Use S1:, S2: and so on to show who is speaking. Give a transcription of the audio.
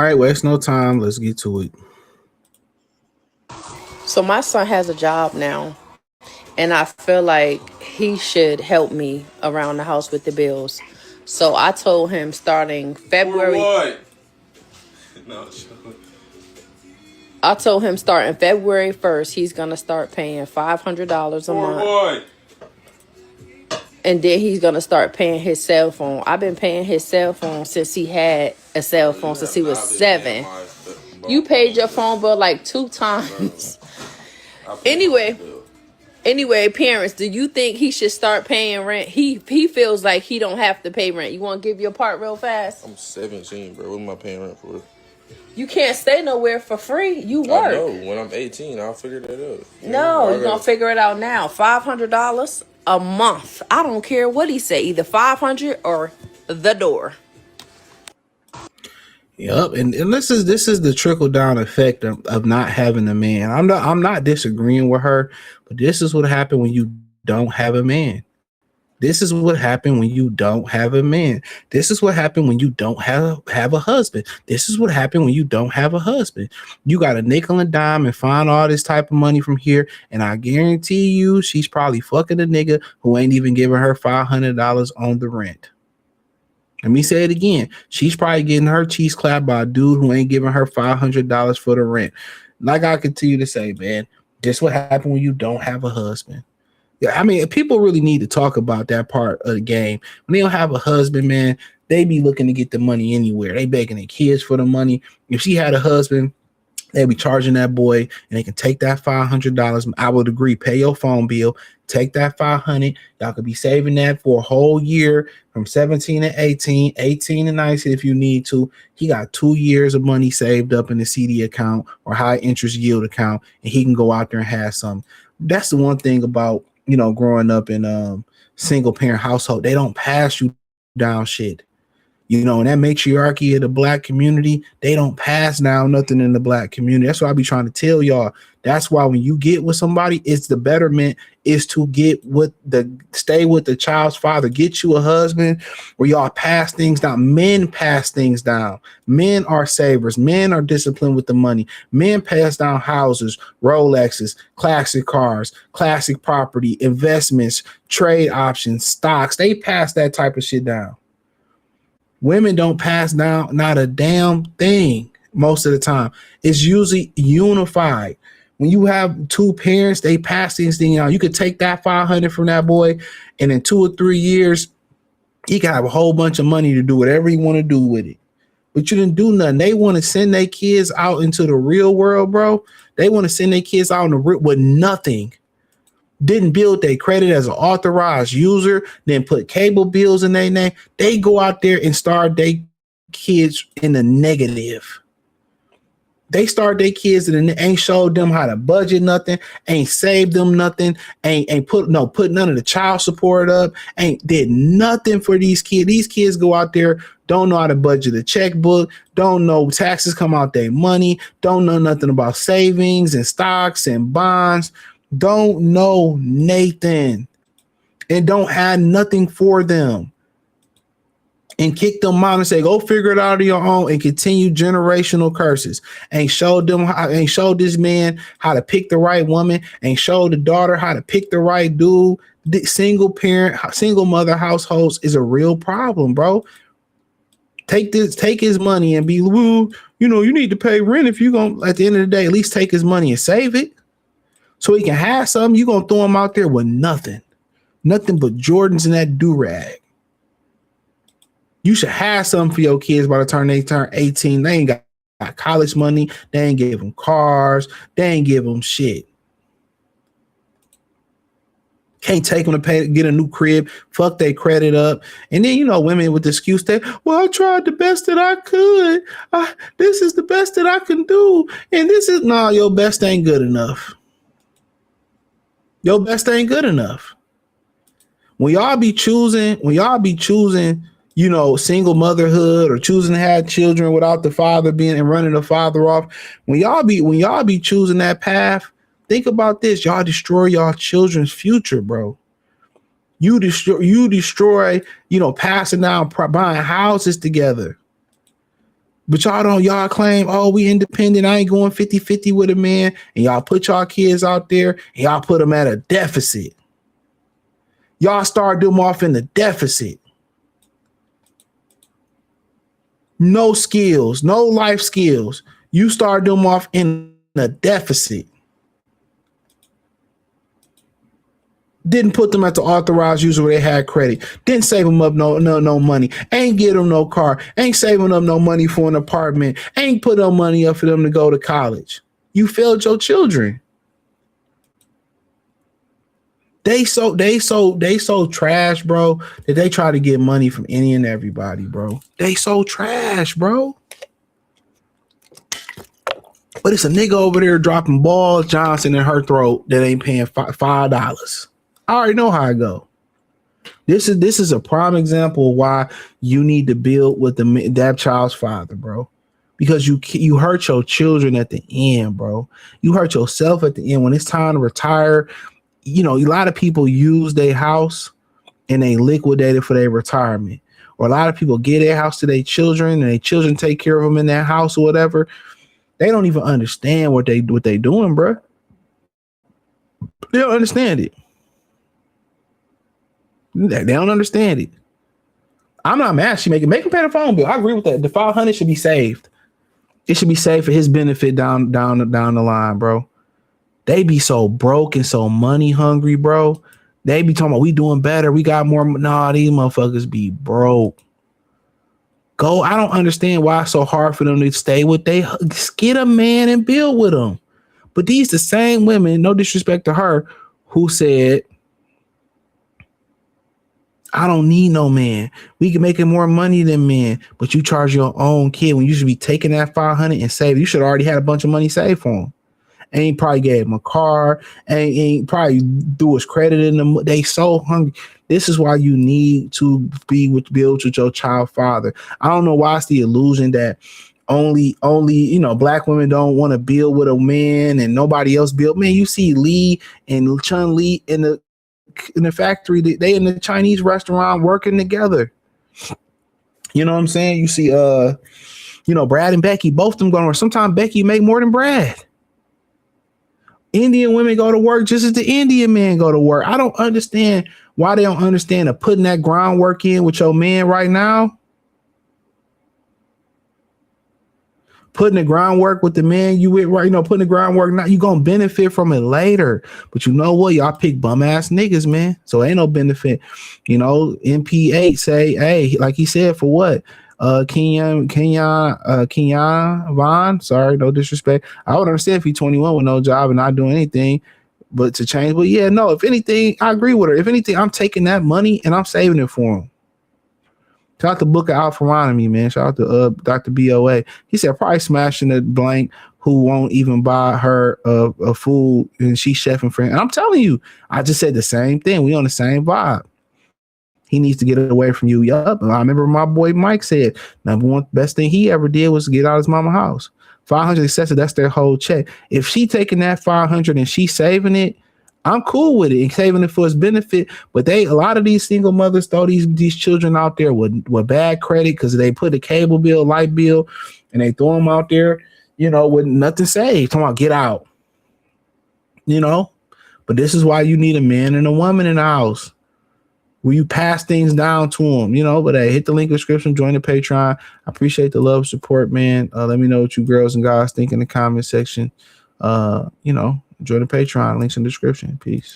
S1: right, waste no time. Let's get to it.
S2: So my son has a job now, and I feel like he should help me around the house with the bills. So I told him starting
S3: For
S2: February.
S3: what? No, sure.
S2: I told him starting February 1st, he's gonna start paying $500 a
S3: For
S2: month,
S3: what?
S2: and then he's gonna start paying his cell phone. I've been paying his cell phone since he had a cell
S3: Bro, you
S2: phone since
S3: have
S2: he was
S3: not been paying
S2: 7.
S3: my
S2: You paid your
S3: bill.
S2: phone bill like 2
S3: Bro,
S2: times.
S3: I pay my
S2: Anyway,
S3: bill.
S2: Anyway, parents, do you think he should start paying rent? He feels like he don't have to pay rent. You want to give your part real fast?
S3: I'm 17, bro. What am I paying rent for?
S2: You can't stay nowhere for free. You
S3: I know.
S2: work.
S3: When I'm 18, I'll figure that out.
S2: No, you're gonna figure it out now. $500 a month. I don't care what he say. Either 500 or the door.
S1: Yep, and this is the trickle down effect of not having a man. I'm not disagreeing with her, but this is what happened when you don't have a man. This is what happened when you don't have a man. This is what happened when you don't have a husband. This is what happened when you don't have a husband. You got a nickel and dime and find all this type of money from here, and I guarantee you, she's probably fucking a nigga who ain't even giving her $500 on the rent. Let me say it again. She's probably getting her cheese clapped by a dude who ain't giving her $500 for the rent. Like I continue to say, man, this what happened when you don't have a husband. Yeah, I mean, people really need to talk about that part of the game. When they don't have a husband, man, they be looking to get the money anywhere. They begging their kids for the money. If she had a husband, they'd be charging that boy, and they can take that $500. I would agree. Pay your phone bill. Take that 500. Y'all could be saving that for a whole year from 17 to 18, 18 to 19 if you need to. He got 2 years of money saved up in the CD account or high interest yield account, and he can go out there and have some. That's the one thing about growing up in single parent household. They don't pass you down shit. And that matriarchy of the black community, they don't pass down nothing in the black community. That's what I be trying to tell y'all. That's why when you get with somebody, it's the betterment is to stay with the child's father. Get you a husband where y'all pass things down. Men pass things down. Men are savers. Men are disciplined with the money. Men pass down houses, Rolexes, classic cars, classic property, investments, trade options, stocks. They pass that type of shit down. Women don't pass down not a damn thing most of the time. It's usually unified. When you have two parents, they pass these things out. You could take that 500 from that boy, and in 2 or 3 years, he can have a whole bunch of money to do whatever he want to do with it. But you didn't do nothing. They want to send their kids out into the real world, bro. They want to send their kids out in the real with nothing. Didn't build their credit as an authorized user, then put cable bills in their name. They go out there and start their kids in the negative. They start their kids and ain't showed them how to budget nothing, ain't saved them nothing, ain't put none of the child support up, ain't did nothing for these kids. These kids go out there, don't know how to budget a checkbook, don't know taxes come out their money, don't know nothing about savings and stocks and bonds. Don't know Nathan and don't have nothing for them and kick them out and say, go figure it out on your own and continue generational curses. Ain't showed this man how to pick the right woman, ain't showed the daughter how to pick the right dude. The single parent, single mother households is a real problem, bro. Take his money and be, well, you need to pay rent if you're going to, at the end of the day, at least take his money and save it. So he can have something. You're going to throw him out there with nothing but Jordans and that do-rag. You should have something for your kids by the time they turn 18. They ain't got college money. They ain't give them cars. They ain't give them shit. Can't take them to get a new crib. Fuck their credit up. And then, women with the excuse that, well, I tried the best that I could. This is the best that I can do. And your best ain't good enough. Your best ain't good enough. When y'all be choosing, single motherhood or choosing to have children without the father being and running the father off, when y'all be choosing that path, think about this. Y'all destroy y'all children's future, bro. You destroy, passing down, buying houses together. But y'all claim, oh, we independent. I ain't going 50-50 with a man. And y'all put y'all kids out there and y'all put them at a deficit. Y'all start them off in the deficit. No skills, no life skills. You start them off in a deficit. Didn't put them at the authorized user where they had credit. Didn't save them up no money. Ain't get them no car. Ain't saving them no money for an apartment. Ain't put no money up for them to go to college. You failed your children. They so trash, bro, that they try to get money from any and everybody, bro. They so trash, bro. But it's a nigga over there dropping balls Johnson in her throat that ain't paying $5. I already know how it go. This is a prime example of why you need to build with that child's father, bro. Because you hurt your children at the end, bro. You hurt yourself at the end. When it's time to retire, you know, a lot of people use their house and they liquidate it for their retirement. Or a lot of people get their house to their children and their children take care of them in that house or whatever. They don't even understand what they doing, bro. They don't understand it. They don't understand it. I'm not mad. She make him pay the phone bill. I agree with that. The $500 should be saved. It should be saved for his benefit down the line, bro. They be so broke and so money hungry, bro. They be talking about we doing better. We got more. Nah, these motherfuckers be broke. I don't understand why it's so hard for them to stay with get a man and build with them. But these the same women, no disrespect to her, who said, I don't need no man. We can make more money than men, but you charge your own kid when you should be taking that $500 and save. You should already had a bunch of money saved for him. Ain't probably gave him a car. Ain't probably do his credit in them. They so hungry. This is why you need to build with your child father. I don't know why it's the illusion that only black women don't want to build with a man and nobody else build. Man, you see Lee and Chun Li in the factory. They in the Chinese restaurant working together. You know what I'm saying? You see, Brad and Becky, both of them going to work. Sometimes Becky make more than Brad. Indian women go to work just as the Indian men go to work. I don't understand why they don't understand of putting that groundwork in with your man right now. Putting the groundwork with the man you with right, putting the groundwork now, you gonna benefit from it later. But you know what? Y'all pick bum ass niggas, man. So ain't no benefit. MP8 say, hey, like he said, for what? Kenyon Vaughn, sorry, no disrespect. I would understand if he's 21 with no job and not doing anything, but to change. But yeah, no, if anything, I agree with her. If anything, I'm taking that money and I'm saving it for him. Shout out to Book of Alpharonomy, man. Shout out to Dr. BOA. He said probably smashing a blank who won't even buy her a food and she's chefing for him. And I'm telling you, I just said the same thing. We on the same vibe. He needs to get away from you. Yup. I remember my boy Mike said, number one best thing he ever did was get out of his mama's house. 500 excessive, that's their whole check. If she taking that 500 and she saving it, I'm cool with it and saving it for his benefit. But a lot of these single mothers throw these children out there with bad credit because they put a cable bill, light bill, and they throw them out there, with nothing saved. Talking about get out, But this is why you need a man and a woman in the house. Where you pass things down to them, but hey, hit the link in the description, join the Patreon. I appreciate the love, support, man. Let me know what you girls and guys think in the comment section. Join the Patreon, links in the description. Peace.